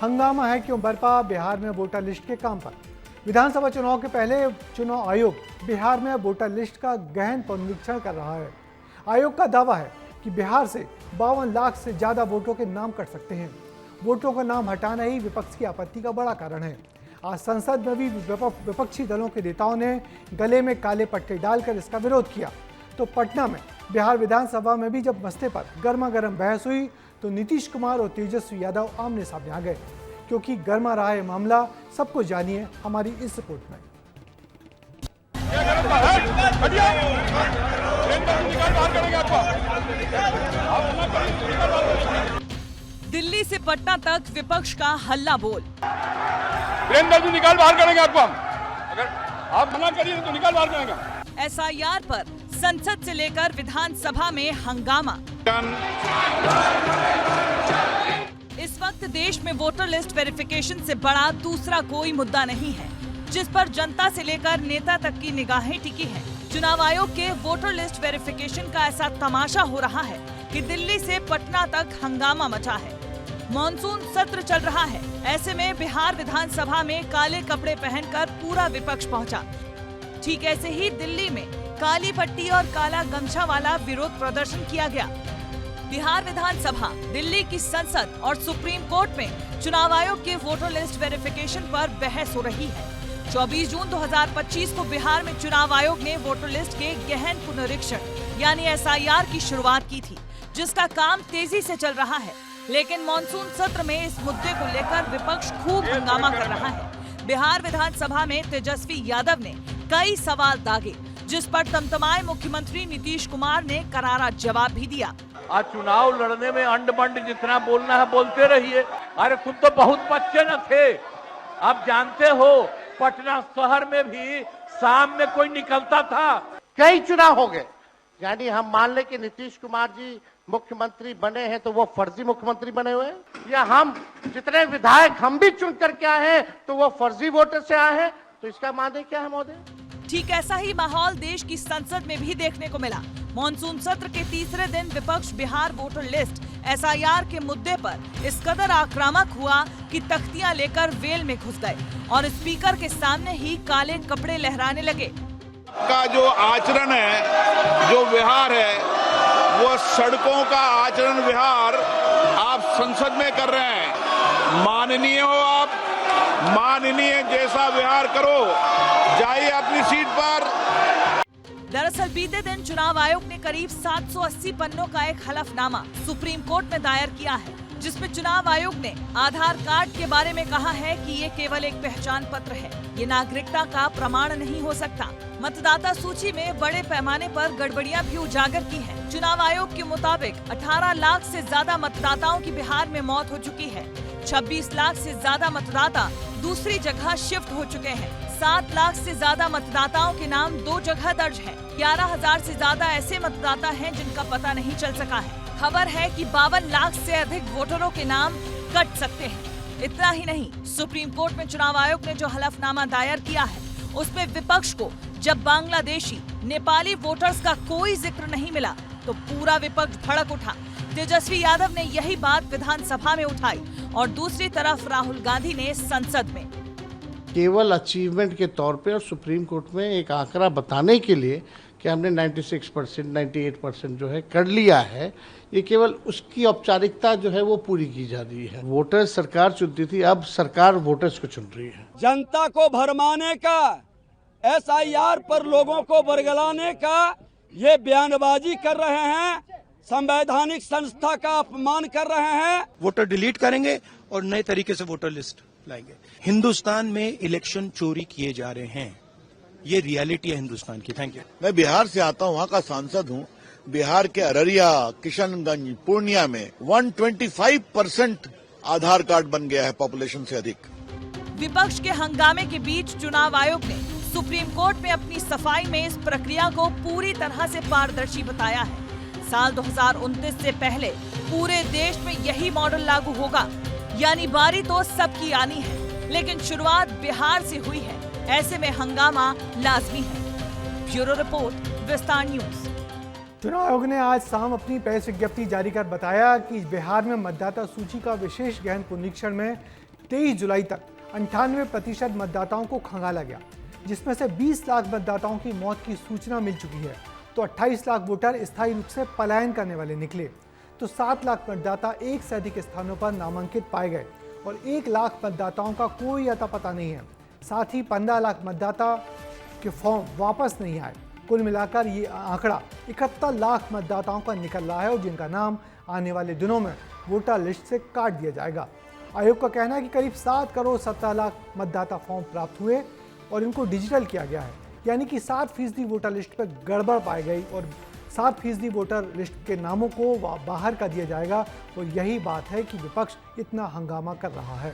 हंगामा है क्यों बरपा बिहार में वोटर लिस्ट के काम पर। विधानसभा चुनाव के पहले चुनाव आयोग बिहार में वोटर लिस्ट का गहन पुनरीक्षण कर रहा है। आयोग का दावा है कि बिहार से 52 लाख से ज्यादा वोटरों के नाम कट सकते हैं। वोटरों का नाम हटाना ही विपक्ष की आपत्ति का बड़ा कारण है। आज संसद में भी विपक्षी दलों के नेताओं ने गले में काले पट्टे डालकर इसका विरोध किया। तो पटना में बिहार विधानसभा में भी जब मसले पर गर्मा गर्म बहस हुई तो नीतीश कुमार और तेजस्वी यादव आमने सामने आ गए। क्योंकि गर्मा रहा है मामला, सबको जानिए हमारी इस रिपोर्ट में। दिल्ली से पटना तक विपक्ष का हल्ला बोल। निकाल बाहर करेंगे आपको हम, अगर आप मना करिए तो निकाल बाहर करेंगे। एसआईआर पर संसद से लेकर विधानसभा में हंगामा। इस वक्त देश में वोटर लिस्ट वेरिफिकेशन से बड़ा दूसरा कोई मुद्दा नहीं है जिस पर जनता से लेकर नेता तक की निगाहें टिकी हैं। चुनाव आयोग के वोटर लिस्ट वेरिफिकेशन का ऐसा तमाशा हो रहा है कि दिल्ली से पटना तक हंगामा मचा है। मॉनसून सत्र चल रहा है, ऐसे में बिहार विधानसभा में काले कपड़े पहनकर पूरा विपक्ष पहुंचा। ठीक ऐसे ही दिल्ली में काली पट्टी और काला गमछा वाला विरोध प्रदर्शन किया गया। बिहार विधानसभा, दिल्ली की संसद और सुप्रीम कोर्ट में चुनाव आयोग के वोटर लिस्ट वेरिफिकेशन पर बहस हो रही है। 24 जून 2025 को बिहार में चुनाव आयोग ने वोटर लिस्ट के गहन पुनरीक्षण यानी एसआईआर की शुरुआत की थी, जिसका काम तेजी से चल रहा है। लेकिन मॉनसून सत्र में इस मुद्दे को लेकर विपक्ष खूब हंगामा कर रहा है। बिहार विधानसभा में तेजस्वी यादव ने कई सवाल दागे, जिस पर तमतमाए मुख्यमंत्री नीतीश कुमार ने करारा जवाब भी दिया। आज चुनाव लड़ने में अंड बंड जितना बोलना है बोलते रहिए। अरे खुद तो बहुत बच्चे न थे, आप जानते हो पटना शहर में भी शाम में कोई निकलता था। कई चुनाव हो गए, यानी हम मान ले कि नीतीश कुमार जी मुख्यमंत्री बने हैं तो वो फर्जी मुख्यमंत्री बने हुए हैं, या हम जितने विधायक हम भी चुन करके आए हैं तो वो फर्जी वोटर से आए हैं। तो इसका माने क्या है महोदय? ठीक ऐसा ही माहौल देश की संसद में भी देखने को मिला। मॉनसून सत्र के तीसरे दिन विपक्ष बिहार वोटर लिस्ट एसआईआर के मुद्दे पर इस कदर आक्रामक हुआ कि तख्तियां लेकर वेल में घुस गए और स्पीकर के सामने ही काले कपड़े लहराने लगे। का जो आचरण है, जो व्यवहार है, वो सड़कों का आचरण व्यवहार आप संसद में कर रहे हैं। माननीय हो आप, माननीय जैसा व्यवहार करो, जाइए अपनी सीट पर। दरअसल बीते दिन चुनाव आयोग ने करीब 780 पन्नों का एक हलफनामा सुप्रीम कोर्ट में दायर किया है, जिसमें चुनाव आयोग ने आधार कार्ड के बारे में कहा है कि ये केवल एक पहचान पत्र है, ये नागरिकता का प्रमाण नहीं हो सकता। मतदाता सूची में बड़े पैमाने पर गड़बड़ियां भी उजागर की हैं। चुनाव आयोग के मुताबिक 18 लाख से ज्यादा मतदाताओं की बिहार में मौत हो चुकी है। 26 लाख से ज्यादा मतदाता दूसरी जगह शिफ्ट हो चुके हैं। 7 लाख से ज्यादा मतदाताओं के नाम 2 जगह दर्ज हैं। 11,000 से ज्यादा ऐसे मतदाता हैं जिनका पता नहीं चल सका है। खबर है कि 52 लाख से अधिक वोटरों के नाम कट सकते हैं। इतना ही नहीं, सुप्रीम कोर्ट में चुनाव आयोग ने जो हलफनामा दायर किया है उसमें विपक्ष को जब बांग्लादेशी, नेपाली वोटर्स का कोई जिक्र नहीं मिला तो पूरा विपक्ष भड़क उठा। तेजस्वी यादव ने यही बात विधानसभा में उठाई और दूसरी तरफ राहुल गांधी ने संसद में। केवल अचीवमेंट के तौर पे और सुप्रीम कोर्ट में एक आंकड़ा बताने के लिए कि हमने 96%, 98% जो है कर लिया है, ये केवल उसकी औपचारिकता जो है वो पूरी की जा रही है। वोटर्स सरकार चुनती थी, अब सरकार वोटर्स को चुन रही है। जनता को भरमाने का, एसआईआर पर लोगों को बरगलाने का ये बयानबाजी कर रहे हैं, संवैधानिक संस्था का अपमान कर रहे हैं। वोटर डिलीट करेंगे और नए तरीके से वोटर लिस्ट लाएंगे। हिंदुस्तान में इलेक्शन चोरी किए जा रहे हैं, ये रियलिटी है हिंदुस्तान की। Thank you. मैं बिहार से आता हूँ, वहाँ का सांसद हूँ। बिहार के अररिया, किशनगंज, पूर्णिया में 125% आधार कार्ड बन गया है पॉपुलेशन से अधिक। विपक्ष के हंगामे के बीच चुनाव आयोग ने सुप्रीम कोर्ट में अपनी सफाई में इस प्रक्रिया को पूरी तरह से पारदर्शी बताया है। साल 2029 से पहले पूरे देश में यही मॉडल लागू होगा, यानी बारी तो सबकी आनी है, लेकिन शुरुआत बिहार से हुई है। ऐसे में हंगामा लाजमी है। ब्यूरो रिपोर्ट, विस्तार न्यूज। चुनाव आयोग ने आज शाम अपनी प्रेस विज्ञप्ति जारी कर बताया कि बिहार में मतदाता सूची का विशेष गहन पुनरीक्षण में 23 जुलाई तक 98% मतदाताओं को खंगाला गया, जिसमें से 20 लाख मतदाताओं की मौत की सूचना मिल चुकी है, तो 28 लाख वोटर स्थायी रूप से पलायन करने वाले निकले, तो 7 लाख मतदाता एक से अधिक स्थानों पर नामांकित पाए गए और 1 लाख मतदाताओं का कोई अता पता नहीं है। साथ ही 15 लाख मतदाता के फॉर्म वापस नहीं आए। कुल मिलाकर ये आंकड़ा 71 लाख मतदाताओं का निकल रहा है और जिनका नाम आने वाले दिनों में वोटर लिस्ट से काट दिया जाएगा। आयोग का कहना है कि करीब 7 करोड़ 17 लाख मतदाता फॉर्म प्राप्त हुए और इनको डिजिटल किया गया है, यानी कि 7% वोटर लिस्ट पर गड़बड़ पाई गई और 7% वोटर लिस्ट के नामों को बाहर कर दिया जाएगा। और यही बात है कि विपक्ष इतना हंगामा कर रहा है।